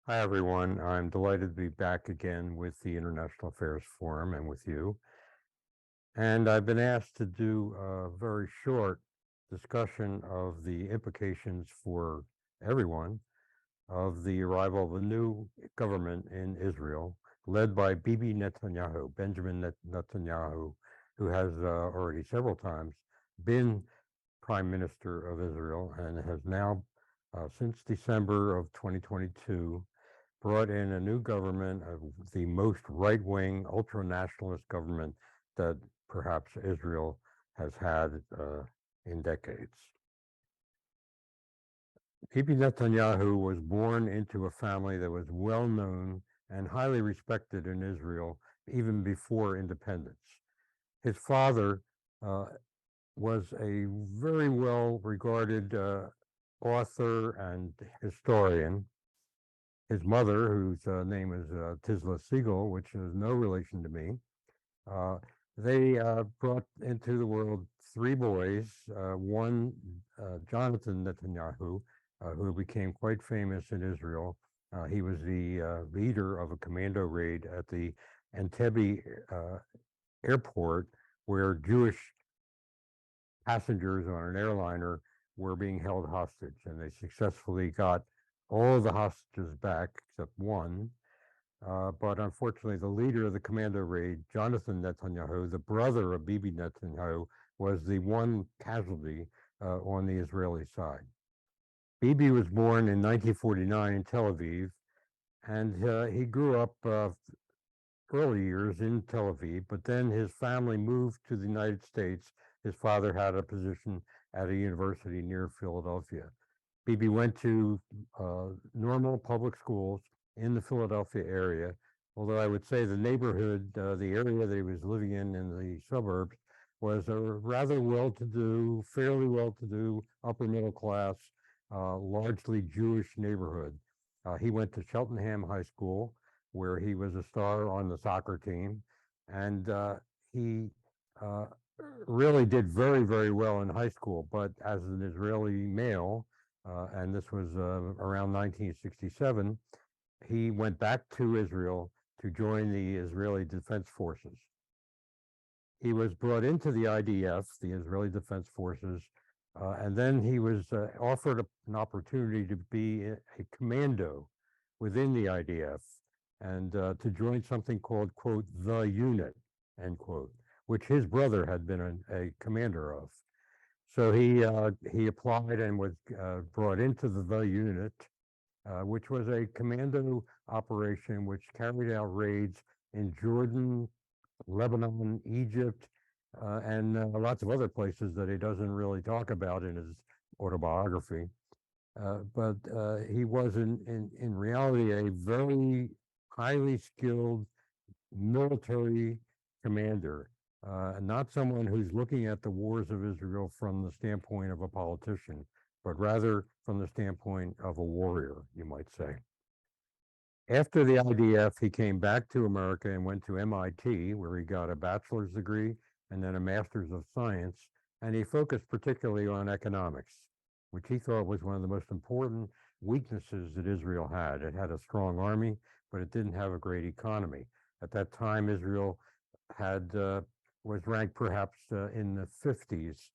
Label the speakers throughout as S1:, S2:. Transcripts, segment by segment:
S1: Hi, everyone. I'm delighted to be back again with the International Affairs Forum and with you. And I've been asked to do a very short discussion of the implications for everyone of the arrival of a new government in Israel, led by Bibi Netanyahu, Benjamin Netanyahu, who has already several times been Prime Minister of Israel and has now, since December of 2022, brought in a new government, the most right-wing, ultra-nationalist government that perhaps Israel has had in decades. Bibi Netanyahu was born into a family that was well known and highly respected in Israel even before independence. His father was a very well regarded author and historian. His mother, whose name is Jack Segal, which is no relation to me, they brought into the world three boys, one Jonathan Netanyahu, who became quite famous in Israel. He was the leader of a commando raid at the Entebbe airport, where Jewish passengers on an airliner were being held hostage, and they successfully got all the hostages back except one. But unfortunately, the leader of the commando raid, Jonathan Netanyahu, the brother of Bibi Netanyahu, was the one casualty on the Israeli side. Bibi was born in 1949 in Tel Aviv, and he grew up early years in Tel Aviv, but then his family moved to the United States. His father had a position at a university near Philadelphia. Bibi went to normal public schools in the Philadelphia area, although I would say the neighborhood, the area that he was living in the suburbs, was a rather well-to-do, fairly well-to-do, upper middle class, largely Jewish neighborhood. He went to Cheltenham High School, where he was a star on the soccer team, and he really did very, very well in high school. But as an Israeli male, and this was around 1967, he went back to Israel to join the Israeli Defense Forces. He was brought into the IDF, the Israeli Defense Forces, and then he was offered an opportunity to be a commando within the IDF and to join something called, quote, the unit, end quote, which his brother had been a commander of. So he applied and was brought into the unit, which was a commando operation which carried out raids in Jordan, Lebanon, Egypt, and lots of other places that he doesn't really talk about in his autobiography. But he was in reality a very highly skilled military commander, not someone who's looking at the wars of Israel from the standpoint of a politician, but rather from the standpoint of a warrior, you might say. After the IDF, he came back to America and went to MIT, where he got a bachelor's degree and then a master's of science, and he focused particularly on economics, which he thought was one of the most important weaknesses that Israel had. It had a strong army, but it didn't have a great economy. At that time, Israel was ranked perhaps in the 50th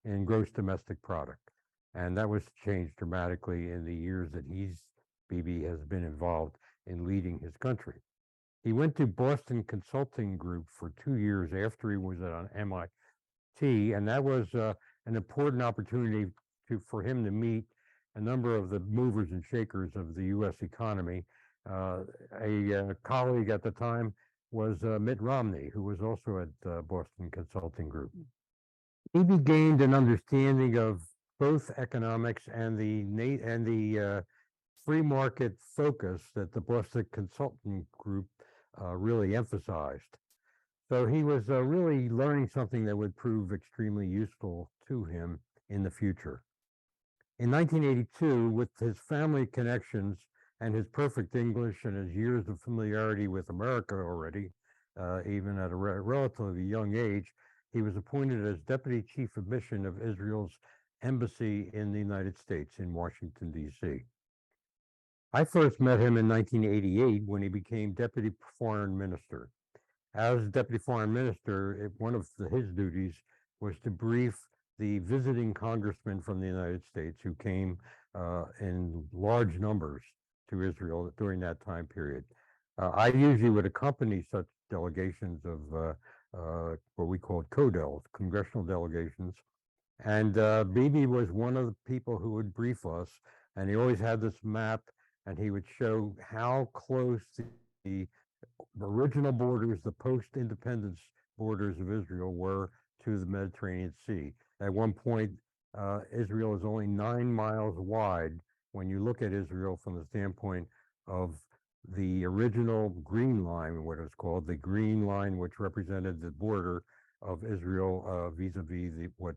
S1: in gross domestic product. And that was changed dramatically in the years that Bibi has been involved in leading his country. He went to Boston Consulting Group for 2 years after he was at MIT, and that was an important opportunity for him to meet a number of the movers and shakers of the U.S. economy. A colleague at the time was Mitt Romney, who was also at Boston Consulting Group. Bibi gained an understanding of both economics and the free market focus that the Boston Consulting Group really emphasized. So he was really learning something that would prove extremely useful to him in the future. In 1982, with his family connections and his perfect English and his years of familiarity with America already, even at a relatively young age, he was appointed as Deputy Chief of Mission of Israel's embassy in the United States in Washington, D.C. I first met him in 1988 when he became Deputy Foreign Minister. As Deputy Foreign Minister, one of his duties was to brief the visiting congressmen from the United States who came in large numbers to Israel during that time period. I usually would accompany such delegations of what we called CODELs, congressional delegations. And Bibi was one of the people who would brief us, and he always had this map, and he would show how close the original borders, the post-independence borders of Israel were to the Mediterranean Sea. At one point, Israel is only 9 miles wide when you look at Israel from the standpoint of the original green line, what it was called, the green line, which represented the border of Israel vis-a-vis what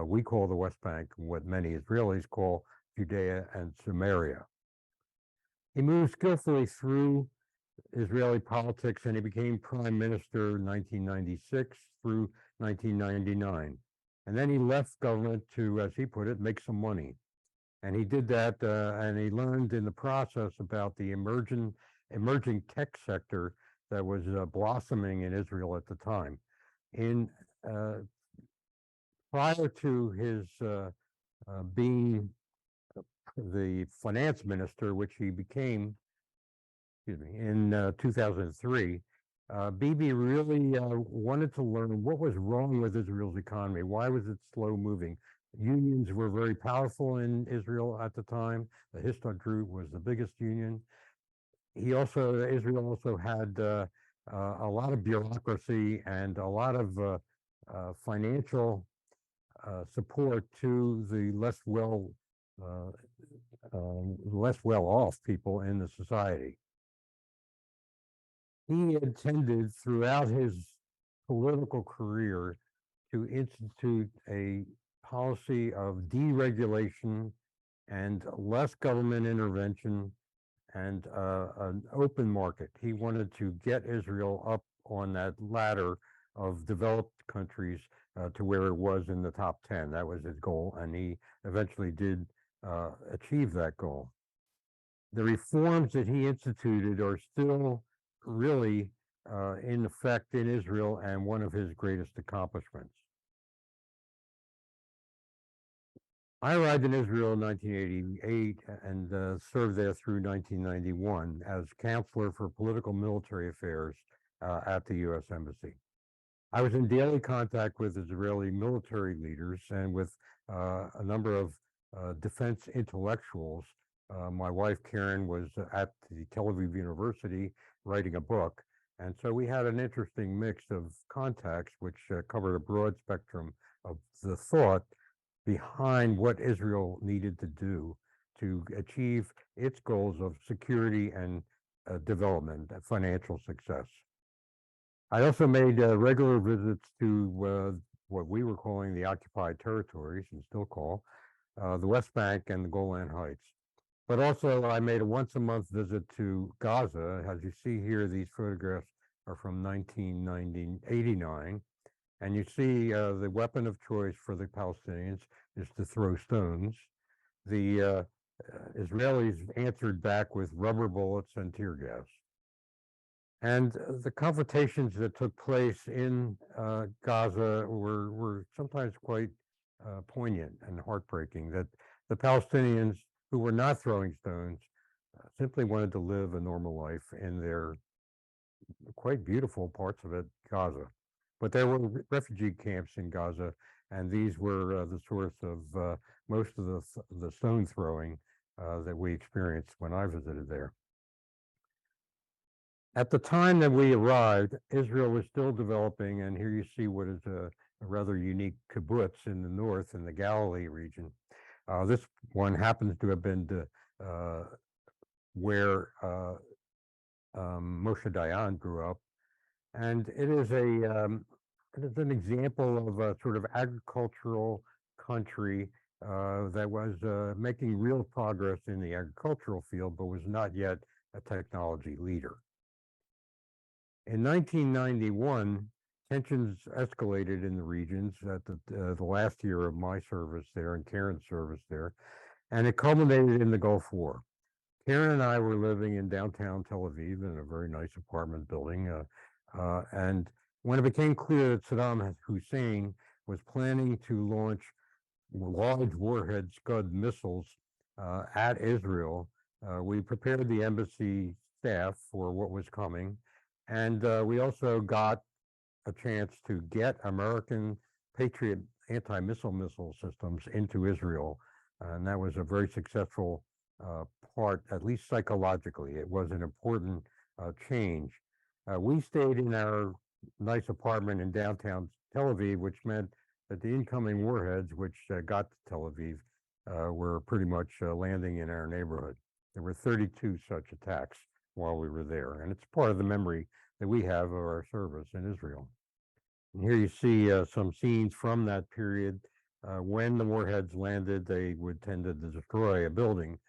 S1: we call the West Bank, and what many Israelis call Judea and Samaria. He moved skillfully through Israeli politics, and he became Prime Minister in 1996 through 1999. And then he left government to, as he put it, make some money. And he did that, and he learned in the process about the emerging tech sector that was blossoming in Israel at the time. Prior to his being the finance minister, which he became, in 2003, Bibi really wanted to learn what was wrong with Israel's economy. Why was it slow moving? Unions were very powerful in Israel at the time. The Histadrut was the biggest union. Israel also had a lot of bureaucracy and a lot of financial support to the less well off people in the society. He intended throughout his political career to institute a policy of deregulation and less government intervention and an open market. He wanted to get Israel up on that ladder of developed countries to where it was in the top 10. That was his goal, and he eventually did achieve that goal. The reforms that he instituted are still really in effect in Israel and one of his greatest accomplishments. I arrived in Israel in 1988 and served there through 1991 as counselor for political military affairs at the U.S. Embassy. I was in daily contact with Israeli military leaders and with a number of defense intellectuals. My wife, Karen, was at the Tel Aviv University writing a book. And so we had an interesting mix of contacts, which covered a broad spectrum of the thought behind what Israel needed to do to achieve its goals of security and development, financial success. I also made regular visits to what we were calling the occupied territories, and still call, the West Bank and the Golan Heights. But also I made a once-a-month visit to Gaza. As you see here, these photographs are from 1989. And you see the weapon of choice for the Palestinians is to throw stones. The Israelis answered back with rubber bullets and tear gas. And the confrontations that took place in Gaza were sometimes quite poignant and heartbreaking, that the Palestinians who were not throwing stones simply wanted to live a normal life in their quite beautiful parts of it, Gaza. But there were refugee camps in Gaza, and these were the source of most of the stone throwing that we experienced when I visited there. At the time that we arrived, Israel was still developing, and here you see what is a rather unique kibbutz in the north in the Galilee region. This one happens to have been where Moshe Dayan grew up, and it is an example of a sort of agricultural country that was making real progress in the agricultural field, but was not yet a technology leader. In 1991, tensions escalated in the regions at the last year of my service there and Karen's service there, and it culminated in the Gulf War. Karen and I were living in downtown Tel Aviv in a very nice apartment building, and when it became clear that Saddam Hussein was planning to launch large warhead Scud missiles at Israel, we prepared the embassy staff for what was coming, and we also got a chance to get American Patriot anti-missile systems into Israel, and that was a very successful part, at least psychologically. It was an important change. We stayed in our nice apartment in downtown Tel Aviv, which meant that the incoming warheads, which got to Tel Aviv, were pretty much landing in our neighborhood. There were 32 such attacks while we were there, and it's part of the memory that we have of our service in Israel. And here you see some scenes from that period. When the warheads landed, they would tend to destroy a building,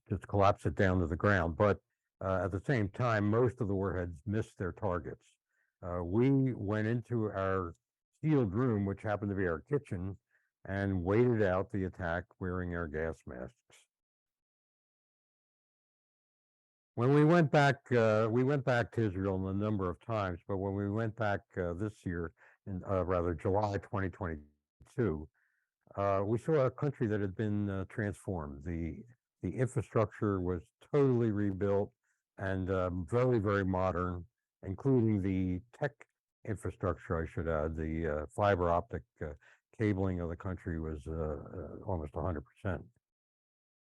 S1: just collapse it down to the ground. But at the same time, most of the warheads missed their targets. We went into our sealed room, which happened to be our kitchen, and waited out the attack wearing our gas masks. When we went back to Israel a number of times, but when we went back this year, in July 2022, we saw a country that had been transformed. The infrastructure was totally rebuilt and very, very modern, including the tech infrastructure, I should add. The fiber optic cabling of the country was almost 100%.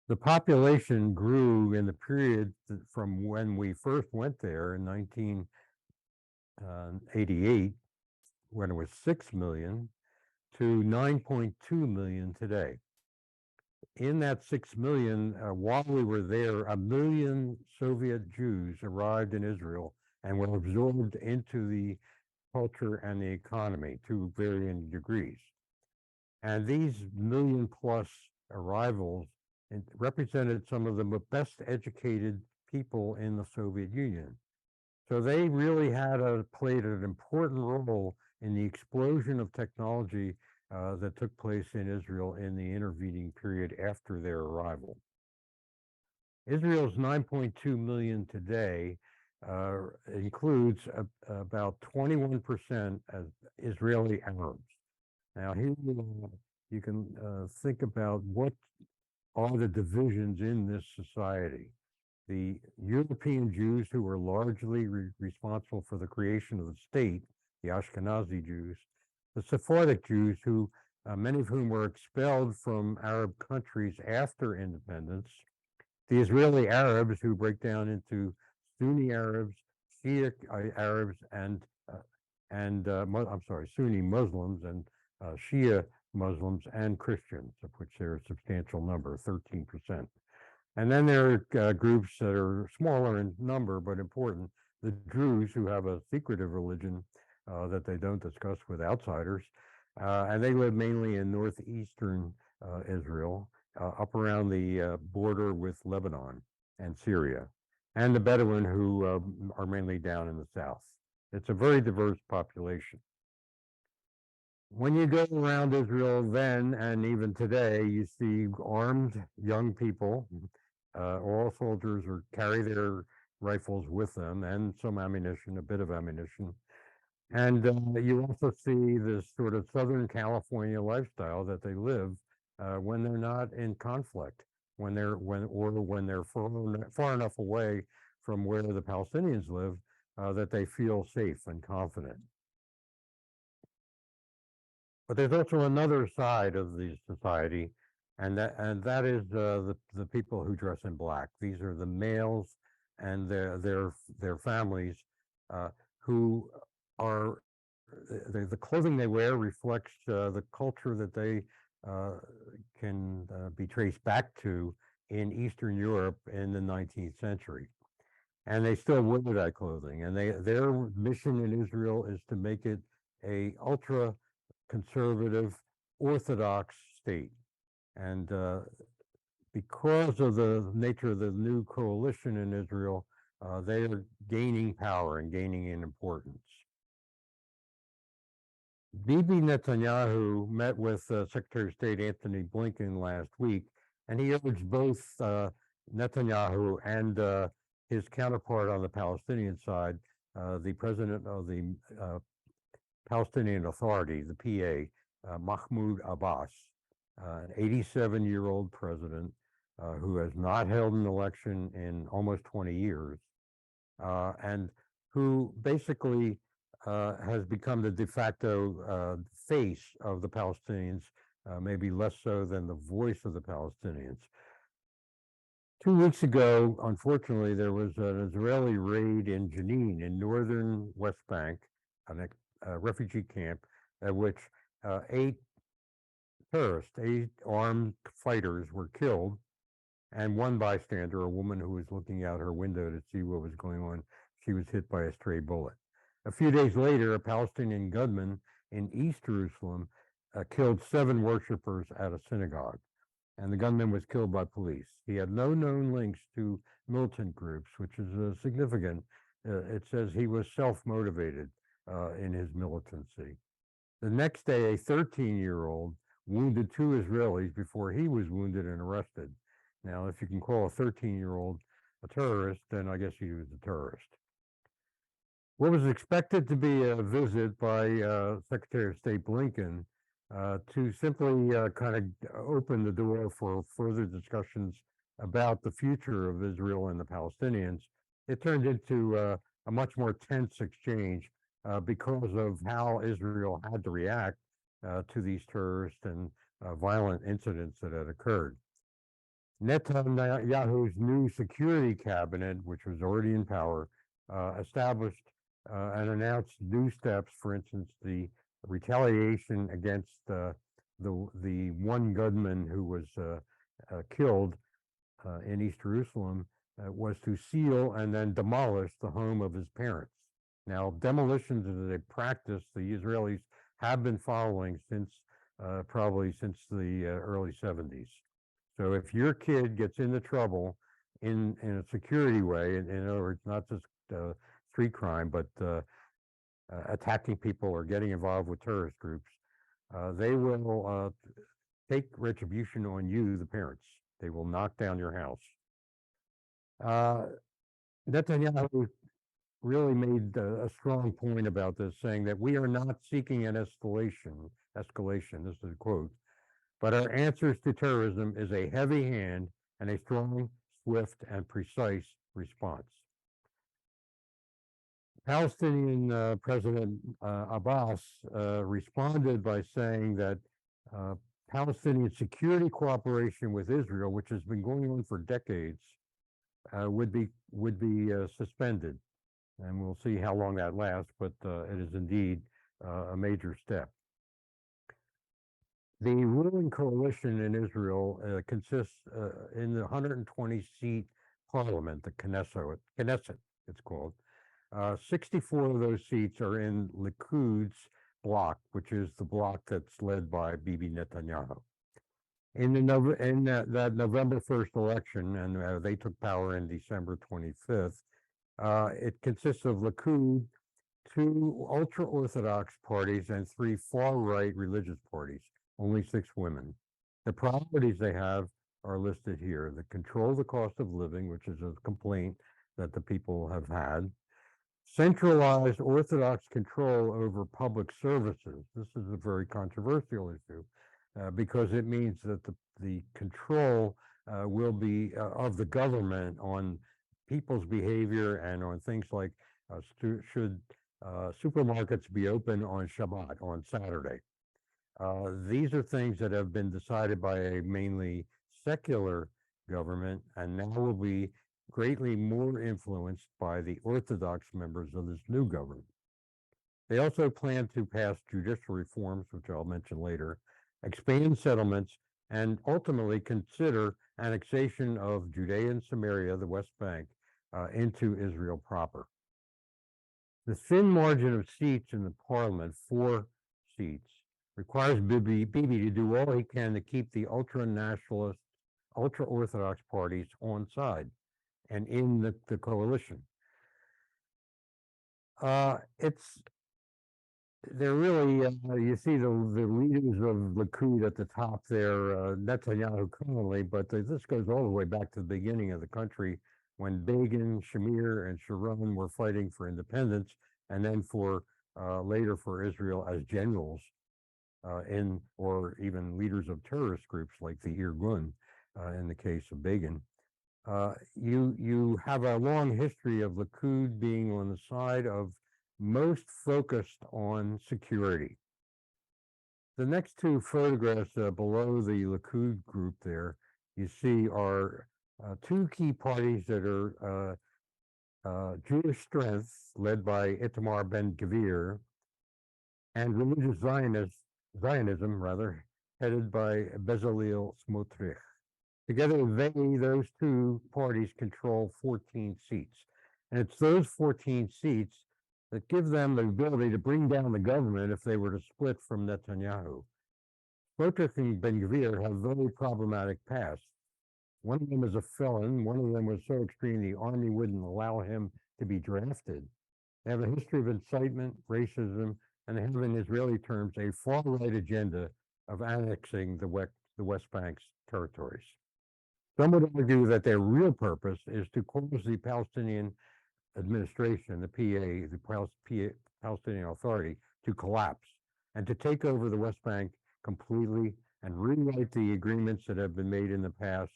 S1: The population grew in the period from when we first went there in 1988, when it was 6 million, to 9.2 million today. In that 6 million, while we were there, 1 million Soviet Jews arrived in Israel and were absorbed into the culture and the economy to varying degrees. And these million plus arrivals represented some of the best educated people in the Soviet Union. So they really played an important role in the explosion of technology that took place in Israel in the intervening period after their arrival. Israel's 9.2 million today includes about 21% as Israeli Arabs. Now here you can think about what are the divisions in this society. The European Jews, who were largely responsible for the creation of the state, the Ashkenazi Jews, the Sephardic Jews, who many of whom were expelled from Arab countries after independence, the Israeli Arabs, who break down into Sunni Arabs, Shia Arabs, Sunni Muslims and Shia Muslims and Christians, of which there are a substantial number, 13%. And then there are groups that are smaller in number but important, the Druze, who have a secretive religion that they don't discuss with outsiders, and they live mainly in northeastern Israel, up around the border with Lebanon and Syria, and the Bedouin, who are mainly down in the south. It's a very diverse population. When you go around Israel then and even today, you see armed young people. All soldiers carry their rifles with them and some ammunition, a bit of ammunition. And you also see this sort of Southern California lifestyle that they live when they're not in conflict, when they're far enough away from where the Palestinians live that they feel safe and confident. But there's also another side of the society, and that is the people who dress in black. These are the males and their families who are the clothing they wear reflects the culture that they can be traced back to in Eastern Europe in the 19th century. And they still wear that clothing. And their mission in Israel is to make it a ultra conservative Orthodox state. And because of the nature of the new coalition in Israel, they are gaining power and gaining in importance. Bibi Netanyahu met with Secretary of State Antony Blinken last week, and he urged both Netanyahu and his counterpart on the Palestinian side, the president of the Palestinian Authority, the PA, Mahmoud Abbas, an 87-year-old president who has not held an election in almost 20 years, and who basically has become the de facto face of the Palestinians, maybe less so than the voice of the Palestinians. 2 weeks ago, unfortunately, there was an Israeli raid in Jenin in northern West Bank, a refugee camp, at which 8 terrorists, 8 armed fighters were killed, and one bystander, a woman who was looking out her window to see what was going on, she was hit by a stray bullet. A few days later, a Palestinian gunman in East Jerusalem killed 7 worshipers at a synagogue, and the gunman was killed by police. He had no known links to militant groups, which is significant. It says he was self-motivated in his militancy. The next day, a 13-year-old wounded 2 Israelis before he was wounded and arrested. Now, if you can call a 13-year-old a terrorist, then I guess he was a terrorist. What was expected to be a visit by Secretary of State Blinken to simply kind of open the door for further discussions about the future of Israel and the Palestinians, it turned into a much more tense exchange because of how Israel had to react to these terrorist and violent incidents that had occurred. Netanyahu's new security cabinet, which was already in power, established and announced new steps. For instance, the retaliation against the one gunman who was killed in East Jerusalem was to seal and then demolish the home of his parents. Now, demolitions is a practice the Israelis have been following since probably since the early 70s. So if your kid gets into trouble in a security way, in other words, not just street crime, but attacking people or getting involved with terrorist groups, they will take retribution on you, the parents. They will knock down your house. Netanyahu really made a strong point about this, saying that we are not seeking an escalation, this is a quote, but our answers to terrorism is a heavy hand and a strong, swift, and precise response. Palestinian President Abbas responded by saying that Palestinian security cooperation with Israel, which has been going on for decades, would be suspended, and we'll see how long that lasts. But it is indeed a major step. The ruling coalition in Israel consists in the 120-seat parliament, the Knesset, it's called. 64 of those seats are in Likud's bloc, which is the bloc that's led by Bibi Netanyahu. In that November 1st election, and they took power in December 25th, it consists of Likud, 2 ultra-Orthodox parties, and 3 far-right religious parties, only 6 women. The priorities they have are listed here. The control of the cost of living, which is a complaint that the people have had. Centralized Orthodox control over public services. This is a very controversial issue because it means that the control will be of the government on people's behavior and on things like should supermarkets be open on Shabbat, on Saturday. These are things that have been decided by a mainly secular government and now will be greatly more influenced by the Orthodox members of this new government. They also plan to pass judicial reforms, which I'll mention later, expand settlements, and ultimately consider annexation of Judea and Samaria, the West Bank, into Israel proper. The thin margin of seats in the parliament, 4 seats, requires Bibi to do all he can to keep the ultra-nationalist, ultra-Orthodox parties on side and in the coalition. They're really, you see the leaders of Likud at the top there, Netanyahu currently, but this goes all the way back to the beginning of the country when Begin, Shamir, and Sharon were fighting for independence, and then for later for Israel as generals or even leaders of terrorist groups like the Irgun in the case of Begin. You have a long history of Likud being on the side of most focused on security. The next 2 photographs below the Likud group there, you see are 2 key parties that are Jewish Strength, led by Itamar Ben-Gvir, and religious Zionism, headed by Bezalel Smotrich. Together, those 2 parties control 14 seats. And it's those 14 seats that give them the ability to bring down the government if they were to split from Netanyahu. Smotrich and Ben-Gvir have very problematic pasts. One of them is a felon. One of them was so extreme the army wouldn't allow him to be drafted. They have a history of incitement, racism, and they have, in Israeli terms, a far-right agenda of annexing the West Bank's territories. Some would argue that their real purpose is to cause the Palestinian administration, the PA, the Palestinian Authority, to collapse and to take over the West Bank completely and rewrite the agreements that have been made in the past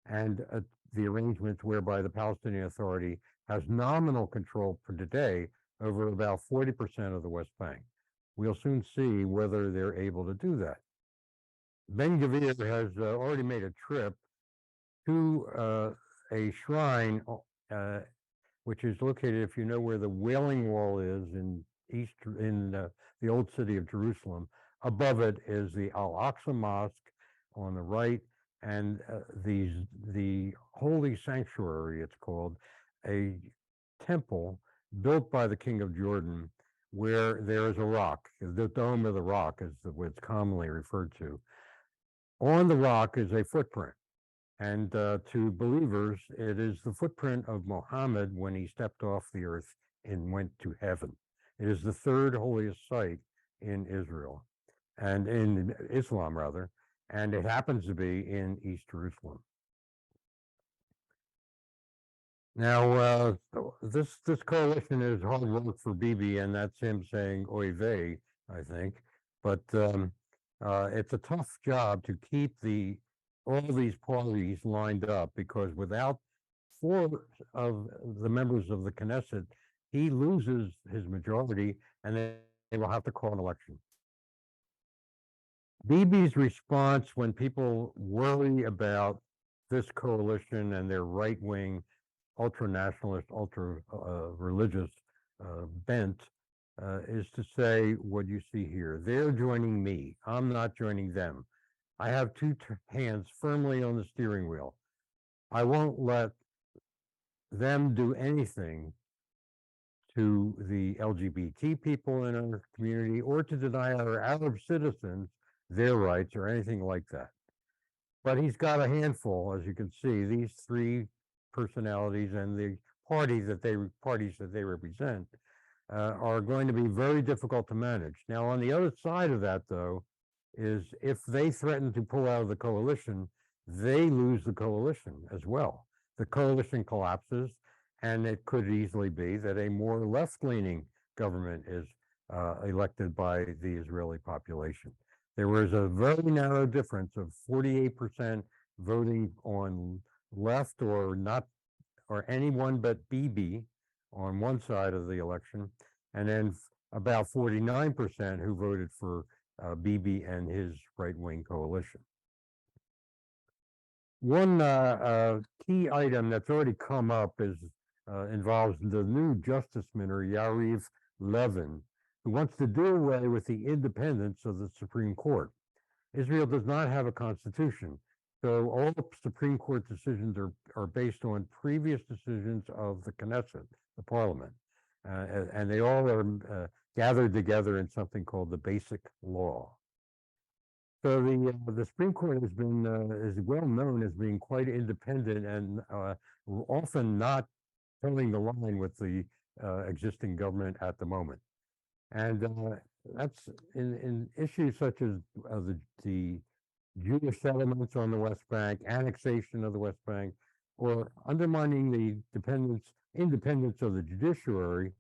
S1: and the arrangements whereby the Palestinian Authority has nominal control for today over about 40% of the West Bank. We'll soon see whether they're able to do that. Ben-Gvir has already made a trip to a shrine which is located, if you know where the Wailing Wall is in the old city of Jerusalem. Above it is the Al-Aqsa Mosque on the right, and the Holy Sanctuary, it's called, a temple built by the King of Jordan, where there is a rock. The Dome of the Rock is what it's commonly referred to. On the rock is a footprint. And to believers, it is the footprint of Muhammad when he stepped off the earth and went to heaven. It is the 3rd holiest site in Israel, and in Islam, rather, and it happens to be in East Jerusalem. Now, this coalition is hard work for Bibi, and that's him saying oy vey, I think. But it's a tough job to keep all these parties lined up, because without 4 of the members of the Knesset, he loses his majority, and they will have to call an election. Bibi's response when people worry about this coalition and their right-wing, ultra-nationalist, ultra-religious bent is to say what you see here. They're joining me. I'm not joining them. I have 2 hands firmly on the steering wheel. I won't let them do anything to the LGBT people in our community or to deny our Arab citizens their rights or anything like that. But he's got a handful, as you can see, these 3 personalities and the parties that they represent are going to be very difficult to manage. Now, on the other side of that, though, is if they threaten to pull out of the coalition, they lose the coalition as well. The coalition collapses, and it could easily be that a more left-leaning government is elected by the Israeli population. There was a very narrow difference of 48% voting on left or anyone but Bibi on one side of the election, and then about 49% who voted for Bibi and his right-wing coalition. One key item that's already come up involves the new Justice Minister, Yariv Levin, who wants to do away with the independence of the Supreme Court. Israel does not have a constitution, So all Supreme Court decisions are based on previous decisions of the Knesset, the parliament. And they all are gathered together in something called the Basic Law. So the Supreme Court has been is well known as being quite independent and often not towing the line with the existing government at the moment. And that's in issues such as the Jewish settlements on the West Bank, annexation of the West Bank, or undermining the independence of the judiciary.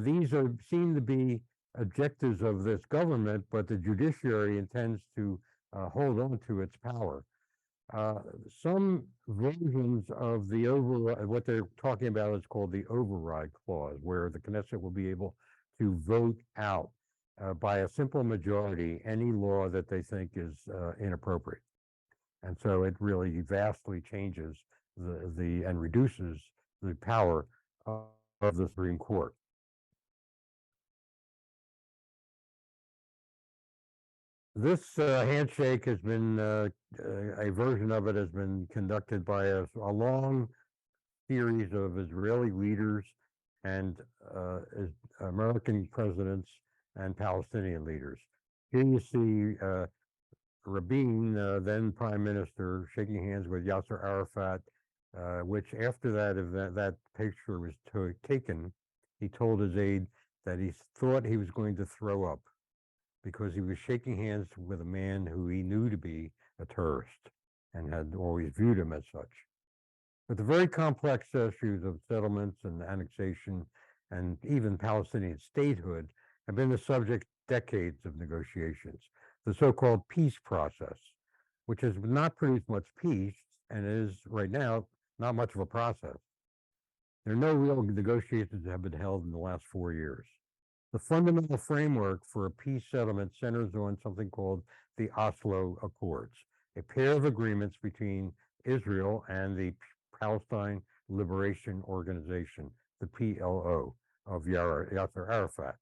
S1: These seem to be objectives of this government, but the judiciary intends to hold on to its power. Some versions of the what they're talking about is called the override clause, where the Knesset will be able to vote out by a simple majority any law that they think is inappropriate. And so it really vastly changes and reduces the power of the Supreme Court. This handshake has been, a version of it has been conducted by a long series of Israeli leaders and American presidents and Palestinian leaders. Here you see Rabin, then Prime Minister, shaking hands with Yasser Arafat, which after that picture was taken, he told his aide that he thought he was going to throw up because he was shaking hands with a man who he knew to be a terrorist and had always viewed him as such. But the very complex issues of settlements and annexation and even Palestinian statehood have been the subject decades of negotiations. The so-called peace process, which has not produced much peace and is right now not much of a process. There are no real negotiations that have been held in the last 4 years. The fundamental framework for a peace settlement centers on something called the Oslo Accords, a pair of agreements between Israel and the Palestine Liberation Organization, the PLO, of Yasser Arafat.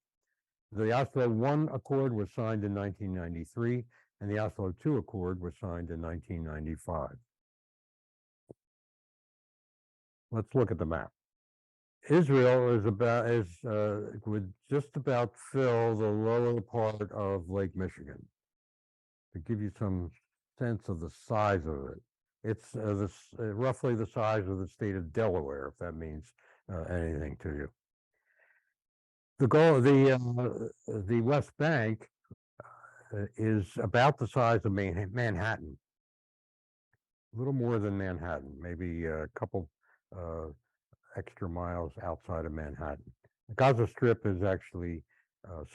S1: The Oslo I Accord was signed in 1993, and the Oslo II Accord was signed in 1995. Let's look at the map. Israel would just about fill the lower part of Lake Michigan. To give you some sense of the size of it, it's roughly the size of the state of Delaware, if that means anything to you. The West Bank is about the size of Manhattan, a little more than Manhattan, maybe a couple extra miles outside of Manhattan. The Gaza Strip is actually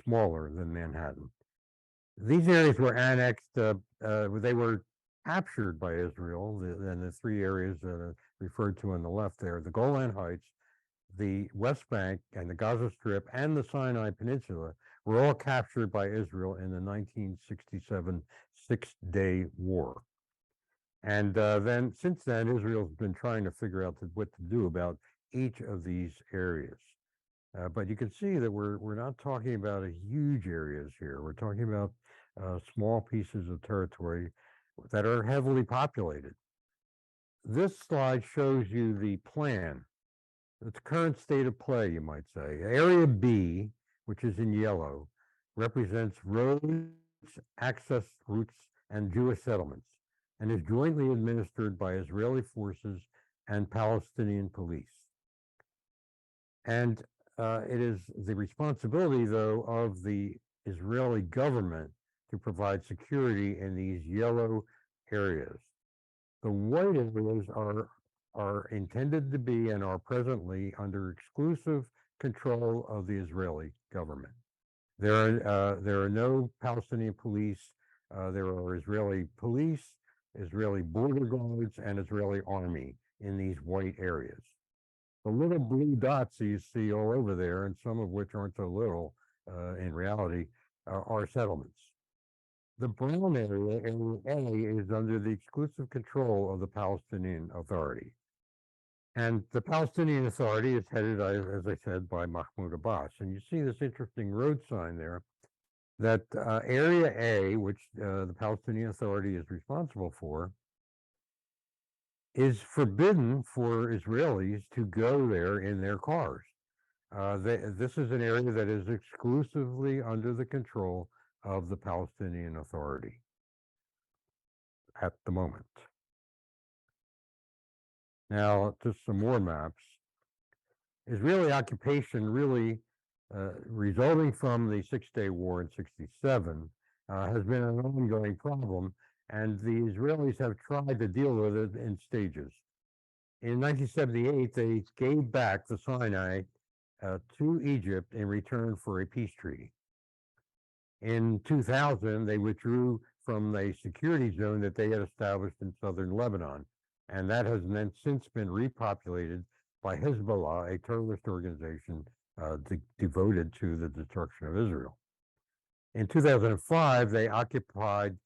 S1: smaller than Manhattan. These areas were annexed, they were captured by Israel, and the three areas referred to on the left there, the Golan Heights, the West Bank, and the Gaza Strip, and the Sinai Peninsula were all captured by Israel in the 1967 Six-Day War. And then, since then, Israel's been trying to figure out what to do about each of these areas. But you can see that we're not talking about huge areas here. We're talking about small pieces of territory that are heavily populated. This slide shows you the plan, its current state of play, you might say. Area B, which is in yellow, represents roads, access routes, and Jewish settlements, and is jointly administered by Israeli forces and Palestinian police. And it is the responsibility, though, of the Israeli government to provide security in these yellow areas. The white areas are intended to be and are presently under exclusive control of the Israeli government. There are no Palestinian police. There are Israeli police, Israeli border guards, and Israeli army in these white areas. The little blue dots you see all over there, and some of which aren't so little in reality, are settlements. The brown area, area A, is under the exclusive control of the Palestinian Authority. And the Palestinian Authority is headed, as I said, by Mahmoud Abbas. And you see this interesting road sign there that Area A, which the Palestinian Authority is responsible for, is forbidden for Israelis to go there in their cars. This is an area that is exclusively under the control of the Palestinian Authority at the moment. Now, just some more maps. Israeli occupation really resulting from the Six-Day War in '67 has been an ongoing problem, and the Israelis have tried to deal with it in stages. In 1978, they gave back the Sinai to Egypt in return for a peace treaty. In 2000, they withdrew from a security zone that they had established in southern Lebanon, and that has then since been repopulated by Hezbollah, a terrorist organization devoted to the destruction of Israel. In 2005, they occupied,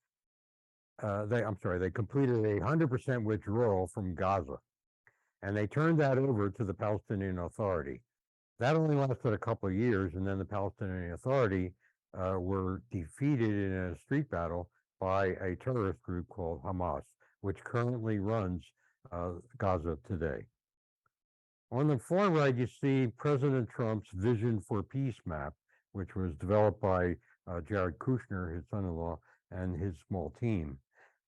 S1: they completed a 100% withdrawal from Gaza, and they turned that over to the Palestinian Authority. That only lasted a couple of years, and then the Palestinian Authority were defeated in a street battle by a terrorist group called Hamas, which currently runs Gaza today. On the far right, you see President Trump's Vision for Peace map, which was developed by Jared Kushner, his son-in-law, and his small team.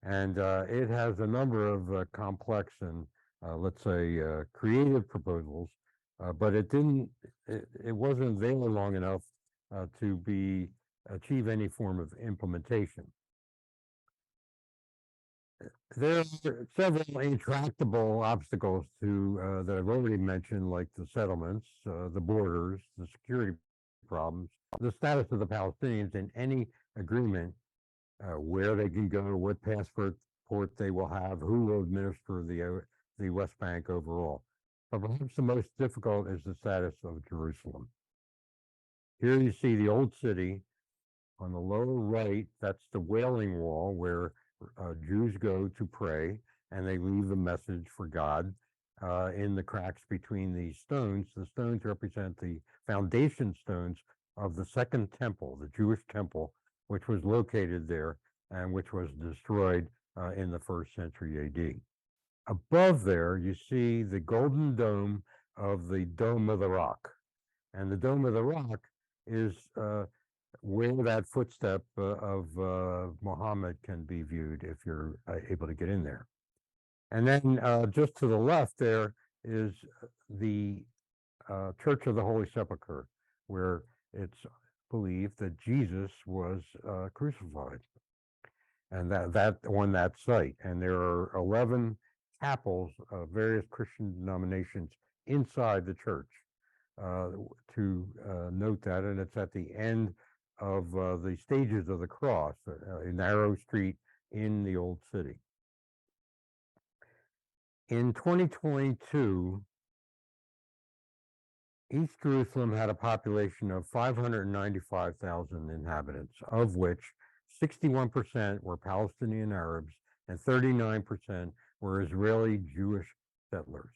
S1: And it has a number of complex and, let's say, creative proposals, but it wasn't there long enough to achieve any form of implementation. There are several intractable obstacles that I've already mentioned, like the settlements, the borders, the security problems, the status of the Palestinians in any agreement, where they can go, what passport they will have, who will administer the West Bank overall. But perhaps the most difficult is the status of Jerusalem. Here you see the old city. On the lower right, that's the Wailing Wall, where Jews go to pray, and they leave a message for God in the cracks between these stones. The stones represent the foundation stones of the Second Temple, the Jewish temple, which was located there and which was destroyed in the 1st century AD. Above there, you see the golden dome of the Dome of the Rock. And the Dome of the Rock is where that footstep of Muhammad can be viewed if you're able to get in there. And then just to the left there is the Church of the Holy Sepulchre, where it's believed that Jesus was crucified, and that on that site. And there are 11 chapels of various Christian denominations inside the church to note that, and it's at the end of the stages of the cross, a narrow street in the old city. In 2022, East Jerusalem had a population of 595,000 inhabitants, of which 61% were Palestinian Arabs and 39% were Israeli Jewish settlers.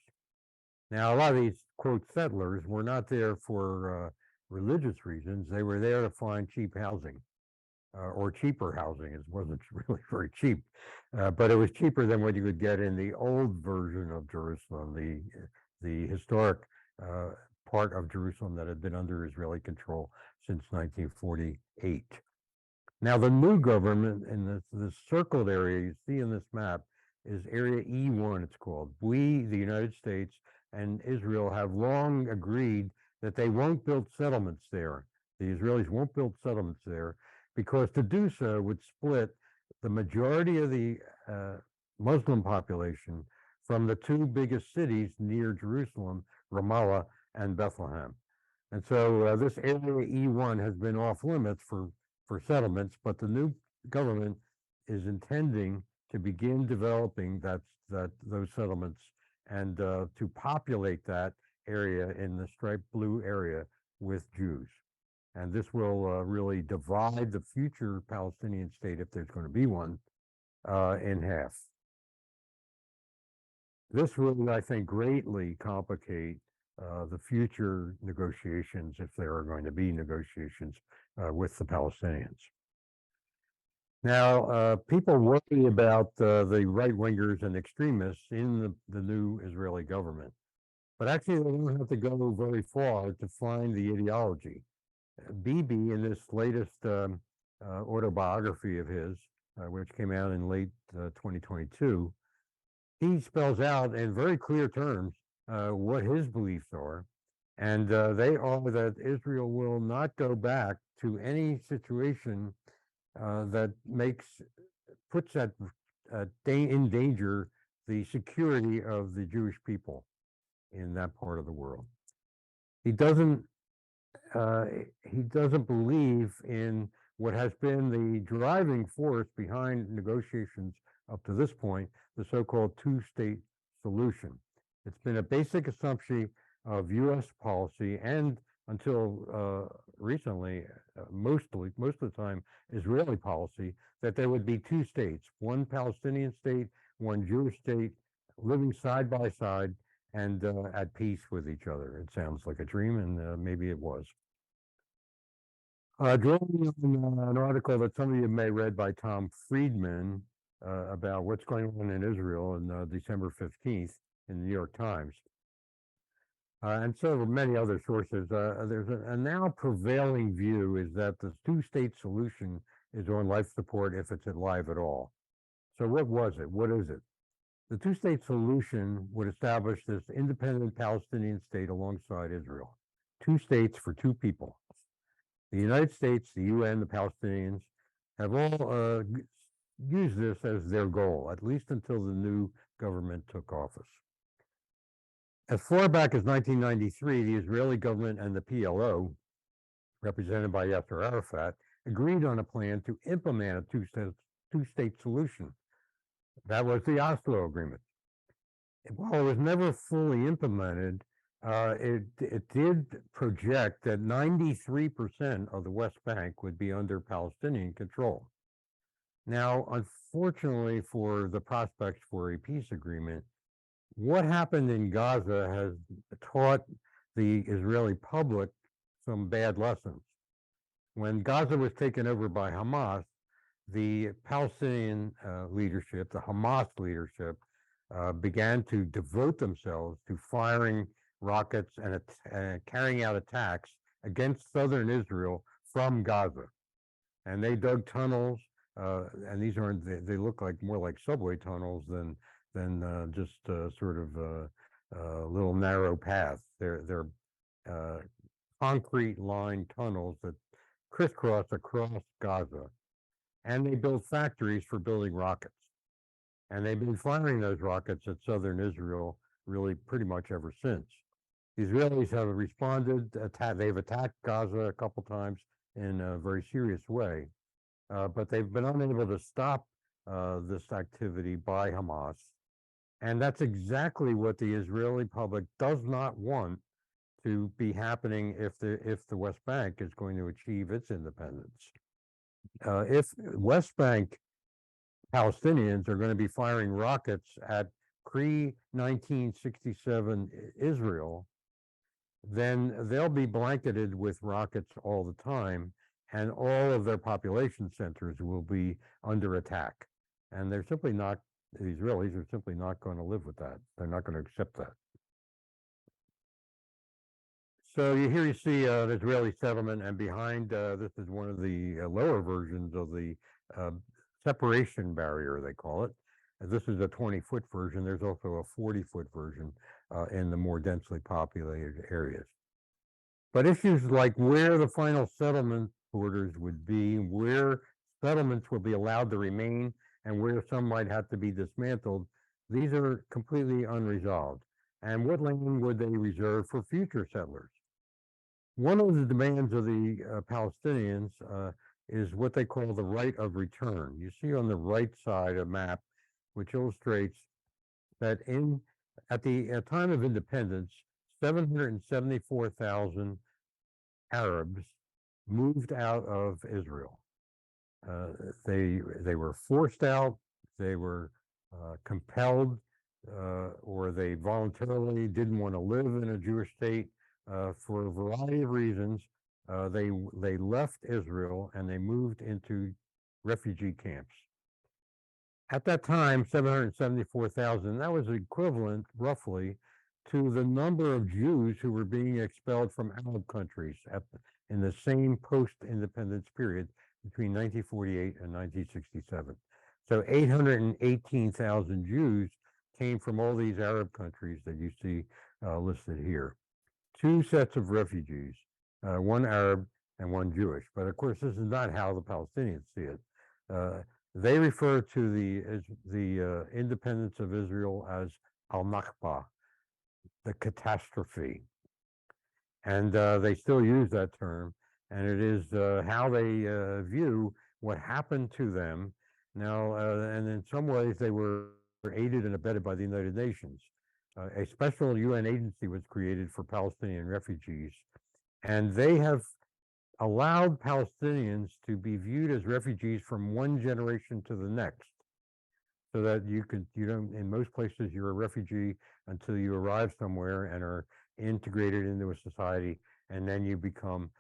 S1: Now, a lot of these, quote, settlers were not there for religious reasons. They were there to find cheap housing, or cheaper housing. It wasn't really very cheap, but it was cheaper than what you could get in the old version of Jerusalem, the historic part of Jerusalem that had been under Israeli control since 1948. Now, the new government in the circled area you see in this map is Area E1, it's called. We, the United States, and Israel have long agreed that they won't build settlements there. The Israelis won't build settlements there because to do so would split the majority of the Muslim population from the two biggest cities near Jerusalem, Ramallah and Bethlehem. And so this area E1 has been off limits for settlements, but the new government is intending to begin developing those settlements and to populate that area in the striped blue area with Jews. And this will really divide the future Palestinian state, if there's going to be one, in half. This will, I think, greatly complicate the future negotiations, if there are going to be negotiations with the Palestinians. Now, people worry about the right-wingers and extremists in the new Israeli government, but actually they don't have to go very far to find the ideology. Bibi, in this latest autobiography of his, which came out in late 2022, he spells out in very clear terms what his beliefs are, and they are that Israel will not go back to any situation that puts in danger the security of the Jewish people in that part of the world. He doesn't believe in what has been the driving force behind negotiations up to this point, the so-called two-state solution. It's been a basic assumption of U.S. policy, and until recently, most of the time, Israeli policy, that there would be two states, one Palestinian state, one Jewish state, living side by side and at peace with each other. It sounds like a dream, and maybe it was. Drawing on an article that some of you may have read by Tom Friedman about what's going on in Israel on December 15th in the New York Times. And so many other sources. There's a now prevailing view is that the two-state solution is on life support if it's alive at all. So what was it? What is it? The two-state solution would establish this independent Palestinian state alongside Israel. Two states for two people. The United States, the UN, the Palestinians have all used this as their goal, at least until the new government took office. As far back as 1993, the Israeli government and the PLO, represented by Yasser Arafat, agreed on a plan to implement a two-state solution. That was the Oslo Agreement. While it was never fully implemented, it did project that 93% of the West Bank would be under Palestinian control. Now, unfortunately for the prospects for a peace agreement, what happened in Gaza has taught the Israeli public some bad lessons. When Gaza was taken over by Hamas, the Palestinian leadership, the Hamas leadership, began to devote themselves to firing rockets and carrying out attacks against southern Israel from Gaza. And they dug tunnels, and these aren't, they look like more like subway tunnels than just sort of little narrow paths. They're concrete lined tunnels that crisscross across Gaza. And they built factories for building rockets. And they've been firing those rockets at southern Israel really pretty much ever since. The Israelis have responded, they've attacked Gaza a couple times in a very serious way, but they've been unable to stop this activity by Hamas. And that's exactly what the Israeli public does not want to be happening if the West Bank is going to achieve its independence. If West Bank Palestinians are going to be firing rockets at pre-1967 Israel, then they'll be blanketed with rockets all the time, and all of their population centers will be under attack. And they're simply not, the Israelis are simply not going to live with that. They're not going to accept that. So here you see the Israeli settlement, and behind this is one of the lower versions of the separation barrier, they call it. This is a 20-foot version. There's also a 40-foot version in the more densely populated areas. But issues like where the final settlement borders would be, where settlements will be allowed to remain, and where some might have to be dismantled, these are completely unresolved. And what land would they reserve for future settlers? One of the demands of the Palestinians is what they call the right of return. You see on the right side a map which illustrates that at the time of independence, 774,000 Arabs moved out of Israel. They were forced out, they were compelled, or they voluntarily didn't want to live in a Jewish state. For a variety of reasons, they left Israel and they moved into refugee camps. At that time, 774,000, that was equivalent roughly to the number of Jews who were being expelled from Arab countries in the same post-independence period between 1948 and 1967. So 818,000 Jews came from all these Arab countries that you see listed here. Two sets of refugees, one Arab and one Jewish. But of course, this is not how the Palestinians see it. They refer to the independence of Israel as al-Nakba, the catastrophe. And they still use that term. And it is how they view what happened to them. Now, and in some ways, they were aided and abetted by the United Nations. A special UN agency was created for Palestinian refugees. And they have allowed Palestinians to be viewed as refugees from one generation to the next. So that you don't, in most places, you're a refugee until you arrive somewhere and are integrated into a society, and then you become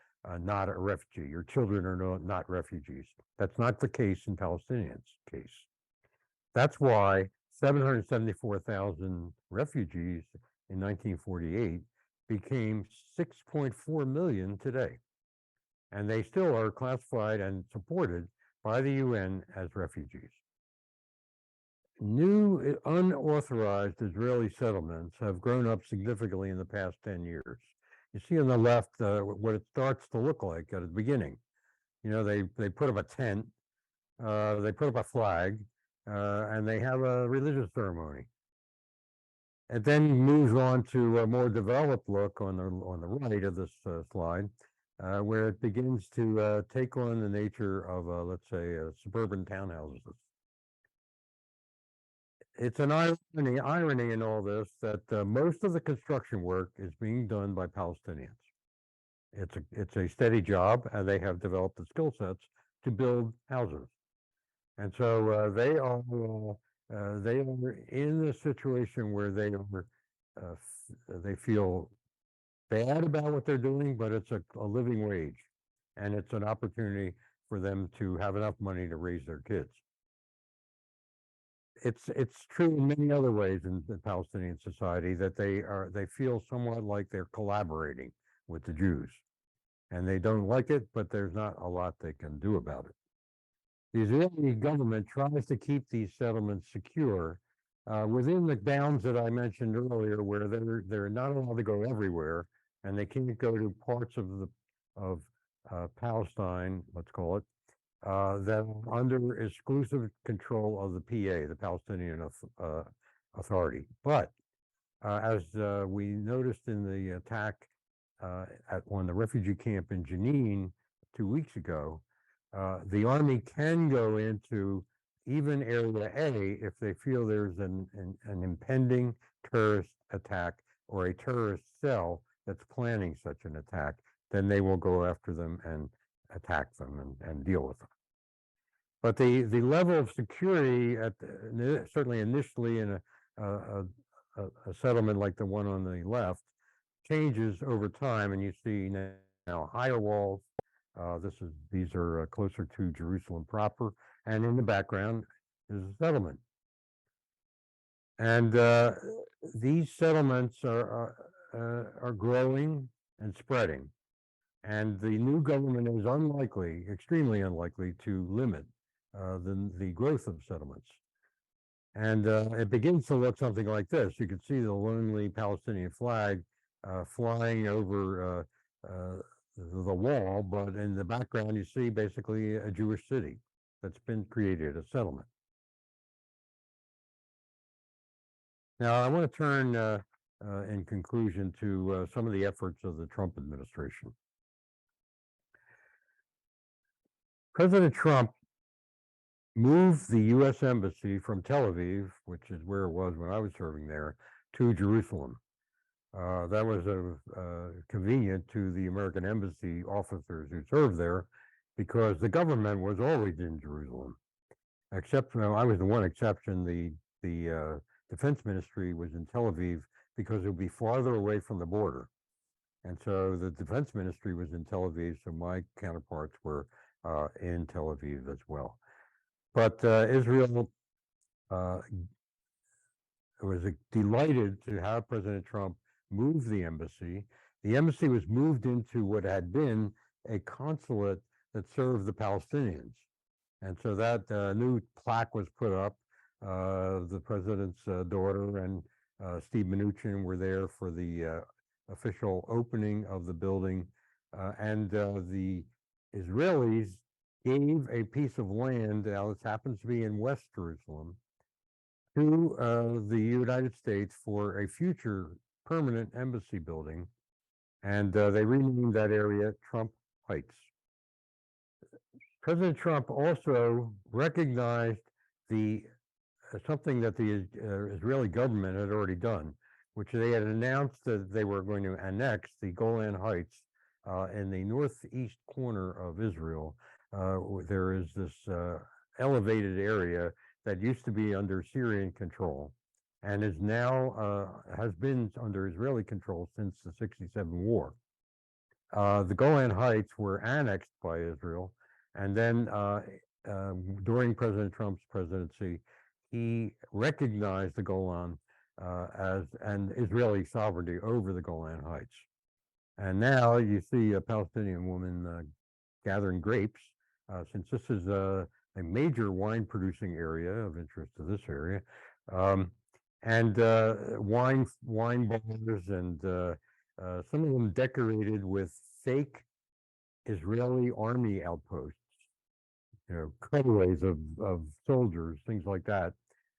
S1: not a refugee. Your children are not refugees. That's not the case in Palestinians' case. That's why 774,000 refugees in 1948 became 6.4 million today. And they still are classified and supported by the UN as refugees. New unauthorized Israeli settlements have grown up significantly in the past 10 years. You see on the left what it starts to look like at the beginning. You know, they put up a tent, they put up a flag, and they have a religious ceremony. It then moves on to a more developed look on the right of this slide, where it begins to take on the nature of, let's say, suburban townhouses. It's an irony in all this that most of the construction work is being done by Palestinians. It's a steady job, and they have developed the skill sets to build houses. And so they are in a situation where they feel bad about what they're doing, but it's a living wage, and it's an opportunity for them to have enough money to raise their kids. It's true in many other ways in the Palestinian society that they feel somewhat like they're collaborating with the Jews, and they don't like it, but there's not a lot they can do about it. The Israeli government tries to keep these settlements secure within the bounds that I mentioned earlier, where they're not allowed to go everywhere, and they can't go to parts of Palestine, let's call it, that are under exclusive control of the PA, the Palestinian Authority. But as we noticed in the attack on the refugee camp in Jenin 2 weeks ago, the army can go into even Area A if they feel there's an impending terrorist attack or a terrorist cell that's planning such an attack. Then they will go after them and attack them and deal with them. But the level of security, certainly initially in a settlement like the one on the left, changes over time, and you see now higher walls. These are closer to Jerusalem proper, and in the background is a settlement. And these settlements are growing and spreading, and the new government is extremely unlikely, to limit the growth of settlements. And it begins to look something like this. You can see the lonely Palestinian flag flying over the wall, but in the background you see basically a Jewish city that's been created, a settlement. Now I want to turn in conclusion to some of the efforts of the Trump administration. President Trump moved the U.S. Embassy from Tel Aviv, which is where it was when I was serving there, to Jerusalem. That was convenient to the American embassy officers who served there, because the government was always in Jerusalem. Except, I was the one exception. The defense ministry was in Tel Aviv because it would be farther away from the border. And so the defense ministry was in Tel Aviv, so my counterparts were in Tel Aviv as well. But Israel was delighted to have President Trump move the embassy. The embassy was moved into what had been a consulate that served the Palestinians. And so that new plaque was put up. The president's daughter and Steve Mnuchin were there for the official opening of the building. And the Israelis gave a piece of land, now this happens to be in West Jerusalem, to the United States for a future permanent embassy building. And they renamed that area Trump Heights. President Trump also recognized the something that the Israeli government had already done, which they had announced that they were going to annex the Golan Heights in the northeast corner of Israel. There is this elevated area that used to be under Syrian control and is now has been under Israeli control since the '67 war. The Golan Heights were annexed by Israel, and then during President Trump's presidency, he recognized the Golan as an Israeli sovereignty over the Golan Heights. And now you see a Palestinian woman gathering grapes, since this is a major wine producing area of interest to this area, and wine bars, and some of them decorated with fake Israeli army outposts, cutaways of soldiers, things like that,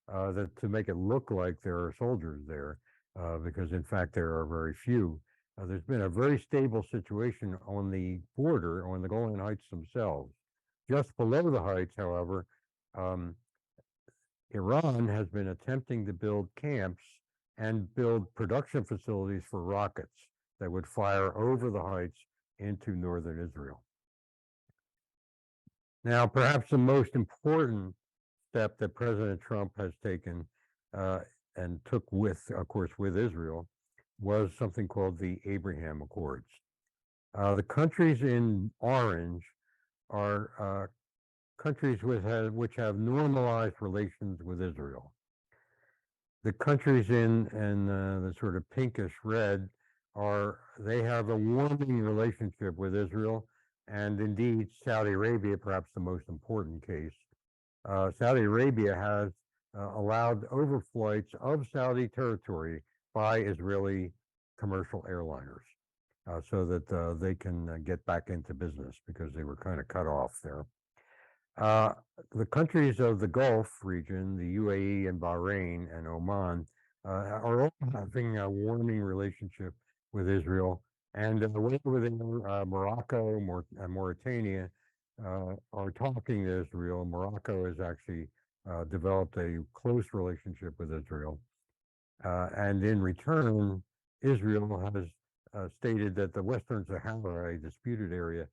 S1: that to make it look like there are soldiers there, because in fact there are very few. There's been a very stable situation on the border, on the Golan Heights themselves. Just below the heights, however, Iran has been attempting to build camps and build production facilities for rockets that would fire over the heights into northern Israel. Now, perhaps the most important step that President Trump has taken and took with, of course, with Israel, was something called the Abraham Accords. The countries in orange are countries which have normalized relations with Israel. The countries in the sort of pinkish red they have a warming relationship with Israel, and indeed Saudi Arabia, perhaps the most important case. Saudi Arabia has allowed overflights of Saudi territory by Israeli commercial airliners, so that they can get back into business, because they were kind of cut off there. The countries of the Gulf region, the UAE and Bahrain and Oman, are all having a warming relationship with Israel, and way within Morocco and Mauritania are talking to Israel. Morocco has actually developed a close relationship with Israel, and in return, Israel has stated that the Western Sahara, a disputed area,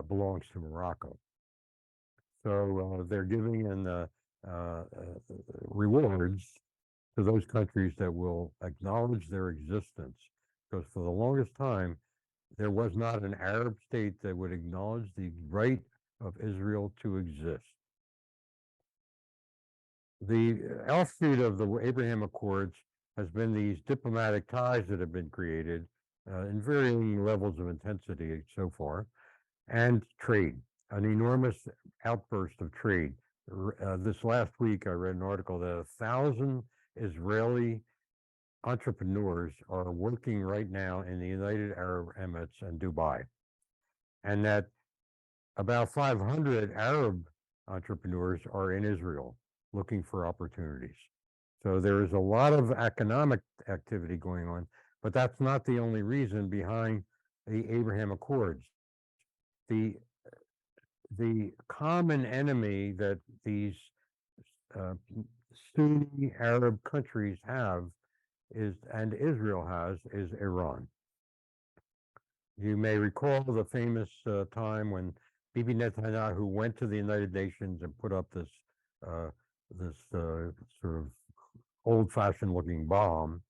S1: belongs to Morocco. So they're giving rewards to those countries that will acknowledge their existence, because for the longest time, there was not an Arab state that would acknowledge the right of Israel to exist. The offshoot of the Abraham Accords has been these diplomatic ties that have been created in varying levels of intensity so far, and trade, an enormous outburst of trade. This last week, I read an article that 1,000 Israeli entrepreneurs are working right now in the United Arab Emirates and Dubai, and that about 500 Arab entrepreneurs are in Israel looking for opportunities. So there is a lot of economic activity going on, but that's not the only reason behind the Abraham Accords. The common enemy that these Sunni Arab countries have and Israel has, is Iran. You may recall the famous time when Bibi Netanyahu went to the United Nations and put up this sort of old-fashioned looking bomb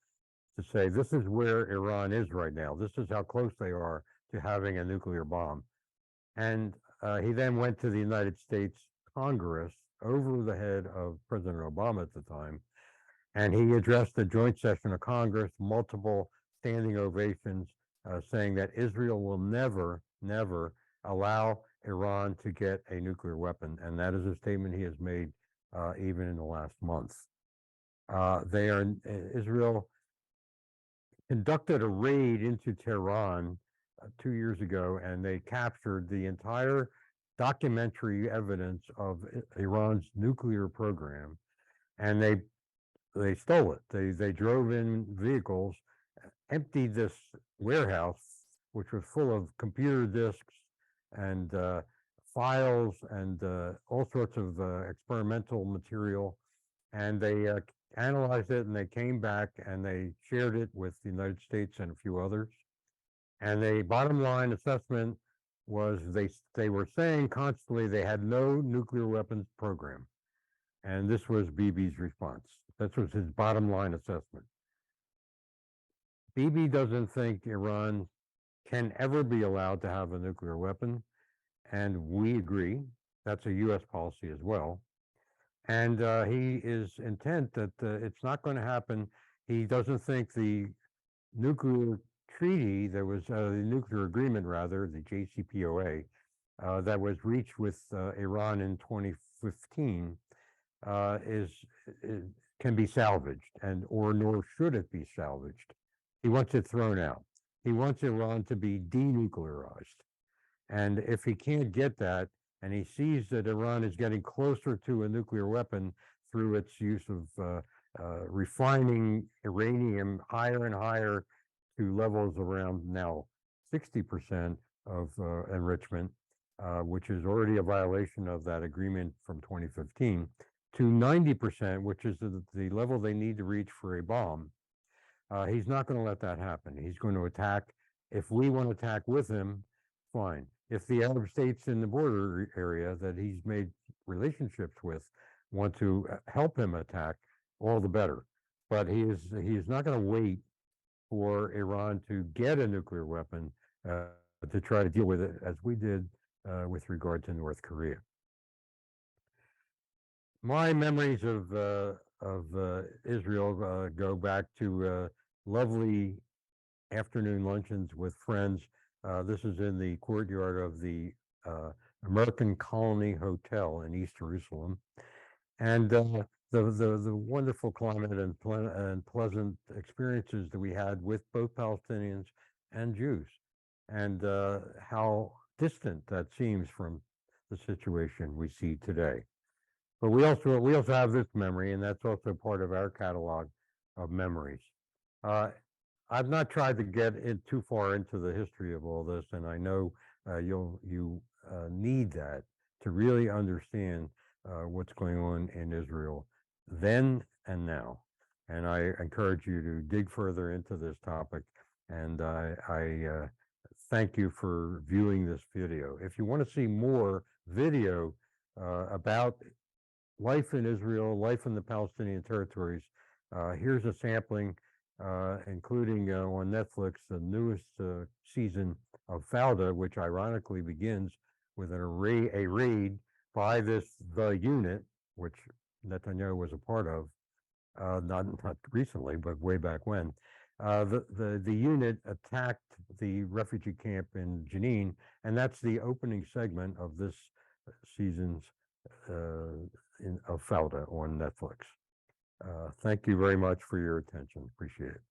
S1: to say, this is where Iran is right now. This is how close they are to having a nuclear bomb. And he then went to the United States Congress over the head of President Obama at the time. And he addressed the joint session of Congress, multiple standing ovations, saying that Israel will never, never allow Iran to get a nuclear weapon. And that is a statement he has made even in the last month. Israel conducted a raid into Tehran 2 years ago, and they captured the entire documentary evidence of Iran's nuclear program, and they stole it. They drove in vehicles, emptied this warehouse, which was full of computer disks and files and all sorts of experimental material, and they analyzed it, and they came back and they shared it with the United States and a few others. And the bottom line assessment was they were saying constantly they had no nuclear weapons program. And this was Bibi's response. That was his bottom line assessment. Bibi doesn't think Iran can ever be allowed to have a nuclear weapon, and we agree. That's a U.S. policy as well. And he is intent that it's not going to happen. He doesn't think the nuclear treaty, there was the nuclear agreement, rather, the JCPOA, that was reached with Iran in 2015, can be salvaged, nor should it be salvaged. He wants it thrown out. He wants Iran to be denuclearized. And if he can't get that, and he sees that Iran is getting closer to a nuclear weapon through its use of refining uranium higher and higher to levels around now 60% of enrichment, which is already a violation of that agreement from 2015, to 90%, which is the level they need to reach for a bomb. He's not going to let that happen. He's going to attack. If we want to attack with him, fine. If the Arab states in the border area that he's made relationships with want to help him attack, all the better. But he is not going to wait for Iran to get a nuclear weapon to try to deal with it, as we did with regard to North Korea. My memories of Israel go back to lovely afternoon luncheons with friends. This is in the courtyard of the American Colony Hotel in East Jerusalem, and the wonderful climate and pleasant experiences that we had with both Palestinians and Jews, and how distant that seems from the situation we see today. But we also have this memory, and that's also part of our catalog of memories. I've not tried to get too far into the history of all this, and I know you need that to really understand what's going on in Israel then and now. And I encourage you to dig further into this topic, and I thank you for viewing this video. If you want to see more video about life in Israel, life in the Palestinian territories, here's a sampling, including on Netflix, the newest season of Fauda, which ironically begins with a raid by the unit, which Netanyahu was a part of, not recently, but way back when. The unit attacked the refugee camp in Jenin, and that's the opening segment of this season's of Fauda on Netflix. Thank you very much for your attention. Appreciate it.